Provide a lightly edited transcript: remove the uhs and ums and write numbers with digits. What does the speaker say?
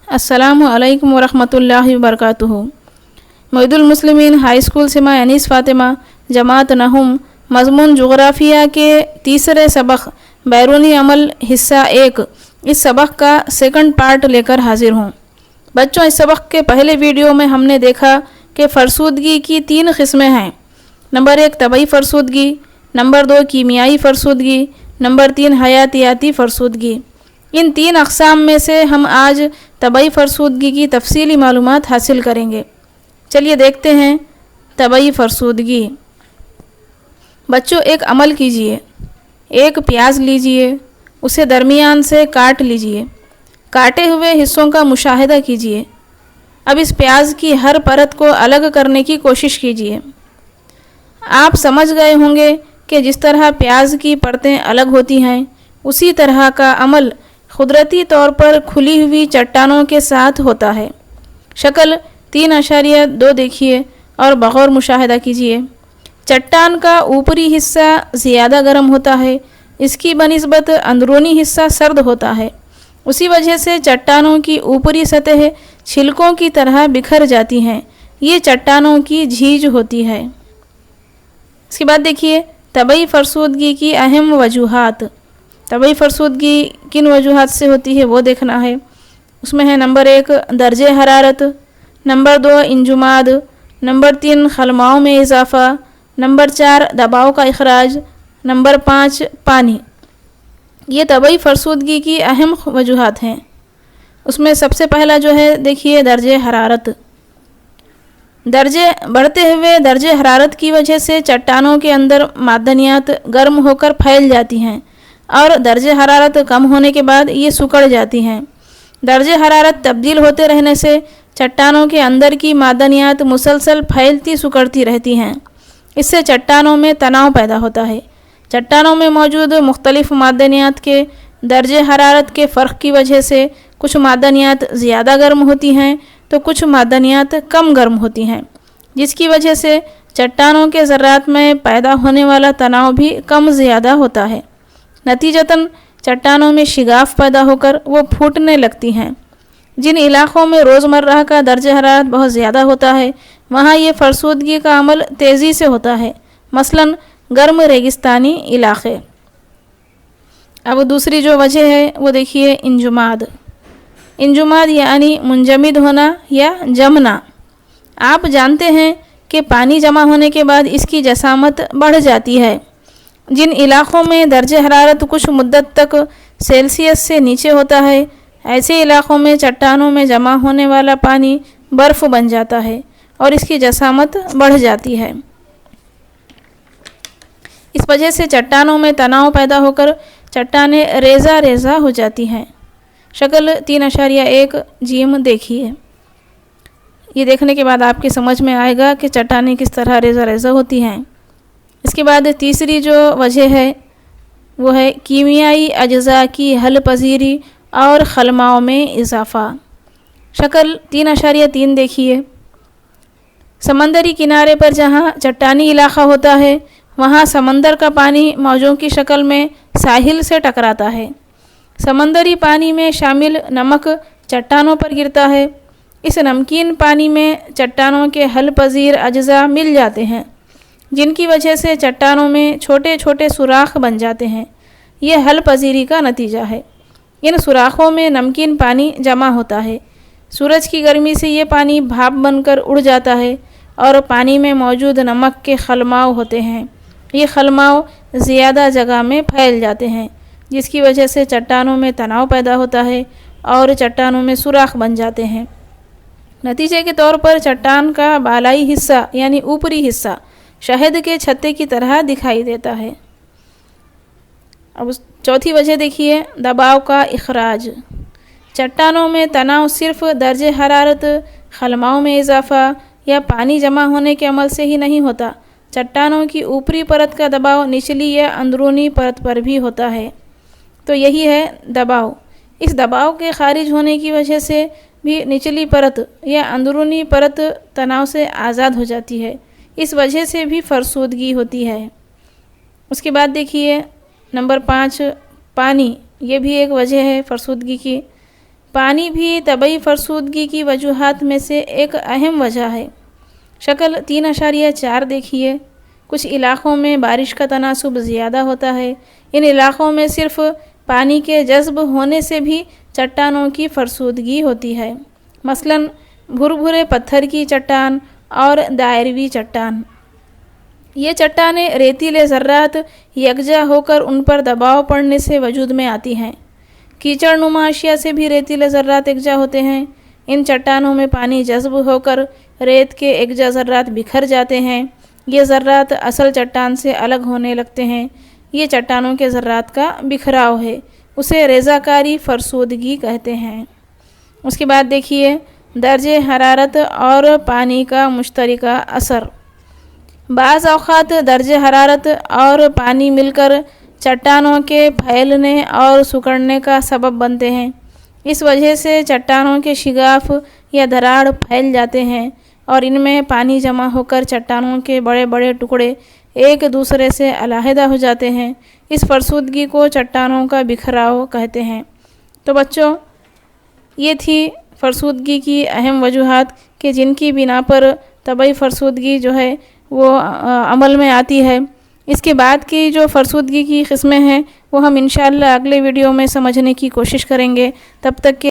السلام علیکم ورحمۃ اللہ وبرکاتہ۔ معید المسلمین ہائی اسکول سے میں انیس فاطمہ جماعت نہم مضمون جغرافیہ کے تیسرے سبق بیرونی عمل حصہ 1 اس سبق کا سیکنڈ پارٹ لے کر حاضر ہوں۔ بچوں، اس سبق کے پہلے ویڈیو میں ہم نے دیکھا کہ فرسودگی کی 3 قسمیں ہیں۔ نمبر 1 طبعی فرسودگی، نمبر 2 کیمیائی فرسودگی، نمبر 3 حیاتیاتی فرسودگی۔ ان 3 اقسام میں سے ہم آج طبعی فرسودگی کی تفصیلی معلومات حاصل کریں گے۔ چلیے دیکھتے ہیں طبعی فرسودگی۔ بچوں، ایک عمل کیجئے، ایک پیاز لیجئے، اسے درمیان سے کاٹ لیجئے، کاٹے ہوئے حصوں کا مشاہدہ کیجئے۔ اب اس پیاز کی ہر پرت کو الگ کرنے کی کوشش کیجئے۔ آپ سمجھ گئے ہوں گے کہ جس طرح پیاز کی پرتیں الگ ہوتی ہیں، اسی طرح کا عمل قدرتی طور پر کھلی ہوئی چٹانوں کے ساتھ ہوتا ہے۔ شکل 3.2 دیکھیے اور بغور مشاہدہ کیجیے۔ چٹان کا اوپری حصہ زیادہ گرم ہوتا ہے، اس کی بنسبت اندرونی حصہ سرد ہوتا ہے۔ اسی وجہ سے چٹانوں کی اوپری سطح چھلکوں کی طرح بکھر جاتی ہیں۔ یہ چٹانوں کی جھیج ہوتی ہے۔ اس کے بعد دیکھیے طبعی فرسودگی کی اہم وجوہات۔ طبعی فرسودگی کن وجوہات سے ہوتی ہے وہ دیکھنا ہے۔ اس میں ہے نمبر 1 درجہ حرارت، نمبر 2 انجماد، نمبر 3 خلماؤں میں اضافہ، نمبر 4 دباؤ کا اخراج، نمبر 5 پانی۔ یہ طبعی فرسودگی کی اہم وجوہات ہیں۔ اس میں سب سے پہلا جو ہے دیکھیے درجہ حرارت۔ بڑھتے ہوئے درجہ حرارت کی وجہ سے چٹانوں کے اندر معدنیات گرم ہو کر پھیل جاتی ہیں اور درجہ حرارت کم ہونے کے بعد یہ سکڑ جاتی ہیں۔ درجہ حرارت تبدیل ہوتے رہنے سے چٹانوں کے اندر کی معدنیات مسلسل پھیلتی سکڑتی رہتی ہیں۔ اس سے چٹانوں میں تناؤ پیدا ہوتا ہے۔ چٹانوں میں موجود مختلف معدنیات کے درجہ حرارت کے فرق کی وجہ سے کچھ معدنیات زیادہ گرم ہوتی ہیں تو کچھ معدنیات کم گرم ہوتی ہیں، جس کی وجہ سے چٹانوں کے ذرات میں پیدا ہونے والا تناؤ بھی کم زیادہ ہوتا ہے۔ نتیجتاً چٹانوں میں شگاف پیدا ہو کر وہ پھوٹنے لگتی ہیں۔ جن علاقوں میں روزمرہ کا درجہ حرارت بہت زیادہ ہوتا ہے وہاں یہ فرسودگی کا عمل تیزی سے ہوتا ہے، مثلاً گرم ریگستانی علاقے۔ اب دوسری جو وجہ ہے وہ دیکھیے انجماد۔ انجماد یعنی منجمد ہونا یا جمنا۔ آپ جانتے ہیں کہ پانی جمع ہونے کے بعد اس کی جسامت بڑھ جاتی ہے۔ جن علاقوں میں درجہ حرارت کچھ مدت تک سیلسیس سے نیچے ہوتا ہے، ایسے علاقوں میں چٹانوں میں جمع ہونے والا پانی برف بن جاتا ہے اور اس کی جسامت بڑھ جاتی ہے۔ اس وجہ سے چٹانوں میں تناؤ پیدا ہو کر چٹانیں ریزہ ریزہ ہو جاتی ہیں۔ شکل 3.1 جیم دیکھیے۔ یہ دیکھنے کے بعد آپ کی سمجھ میں آئے گا کہ چٹانیں کس طرح ریزہ ریزہ ہوتی ہیں۔ اس کے بعد تیسری جو وجہ ہے وہ ہے کیمیائی اجزاء کی حل پذیری اور خلماؤں میں اضافہ۔ شکل 3.3 دیکھیے۔ سمندری کنارے پر جہاں چٹانی علاقہ ہوتا ہے وہاں سمندر کا پانی موجوں کی شکل میں ساحل سے ٹکراتا ہے۔ سمندری پانی میں شامل نمک چٹانوں پر گرتا ہے۔ اس نمکین پانی میں چٹانوں کے حل پذیر اجزاء مل جاتے ہیں، جن کی وجہ سے چٹانوں میں چھوٹے چھوٹے سوراخ بن جاتے ہیں۔ یہ حل پذیری کا نتیجہ ہے۔ ان سوراخوں میں نمکین پانی جمع ہوتا ہے۔ سورج کی گرمی سے یہ پانی بھاپ بن کر اڑ جاتا ہے اور پانی میں موجود نمک کے خلماؤ ہوتے ہیں۔ یہ خلماؤ زیادہ جگہ میں پھیل جاتے ہیں، جس کی وجہ سے چٹانوں میں تناؤ پیدا ہوتا ہے اور چٹانوں میں سوراخ بن جاتے ہیں۔ نتیجے کے طور پر چٹان کا بالائی حصہ یعنی اوپری حصہ شہد کے چھتے کی طرح دکھائی دیتا ہے۔ اب چوتھی وجہ دیکھیے دباؤ کا اخراج۔ چٹانوں میں تناؤ صرف درجہ حرارت، خلماؤں میں اضافہ یا پانی جمع ہونے کے عمل سے ہی نہیں ہوتا۔ چٹانوں کی اوپری پرت کا دباؤ نچلی یا اندرونی پرت پر بھی ہوتا ہے۔ تو یہی ہے دباؤ۔ اس دباؤ کے خارج ہونے کی وجہ سے بھی نچلی پرت یا اندرونی پرت تناؤ سے آزاد ہو جاتی ہے۔ اس وجہ سے بھی فرسودگی ہوتی ہے۔ اس کے بعد دیکھیے نمبر 5 پانی۔ یہ بھی ایک وجہ ہے فرسودگی کی۔ پانی بھی طبعی فرسودگی کی وجوہات میں سے ایک اہم وجہ ہے۔ شکل 3.4 دیکھیے۔ کچھ علاقوں میں بارش کا تناسب زیادہ ہوتا ہے۔ ان علاقوں میں صرف پانی کے جذب ہونے سے بھی چٹانوں کی فرسودگی ہوتی ہے، مثلاً بھربھرے پتھر کی چٹان اور دائروی چٹان۔ یہ چٹانیں ریتیلے ذرات یکجا ہو کر ان پر دباؤ پڑنے سے وجود میں آتی ہیں۔ کیچڑ نما اشیاء سے بھی ریتیلے ذرات یکجا ہوتے ہیں۔ ان چٹانوں میں پانی جذب ہو کر ریت کے یکجا ذرات بکھر جاتے ہیں۔ یہ ذرات اصل چٹان سے الگ ہونے لگتے ہیں۔ یہ چٹانوں کے ذرات کا بکھراؤ ہے، اسے ریزہ کاری فرسودگی کہتے ہیں۔ اس کے بعد دیکھیے درجہ حرارت اور پانی کا مشترکہ اثر۔ بعض اوقات درجہ حرارت اور پانی مل کر چٹانوں کے پھیلنے اور سکڑنے کا سبب بنتے ہیں۔ اس وجہ سے چٹانوں کے شگاف یا دراڑ پھیل جاتے ہیں اور ان میں پانی جمع ہو کر چٹانوں کے بڑے بڑے ٹکڑے ایک دوسرے سے علیحدہ ہو جاتے ہیں۔ اس فرسودگی کو چٹانوں کا بکھراؤ کہتے ہیں۔ تو بچوں، یہ تھی فرسودگی کی اہم وجوہات کہ جن کی بنا پر طبعی فرسودگی جو ہے وہ عمل میں آتی ہے۔ اس کے بعد کی جو فرسودگی کی قسمیں ہیں وہ ہم انشاءاللہ اگلے ویڈیو میں سمجھنے کی کوشش کریں گے۔ تب تک کہ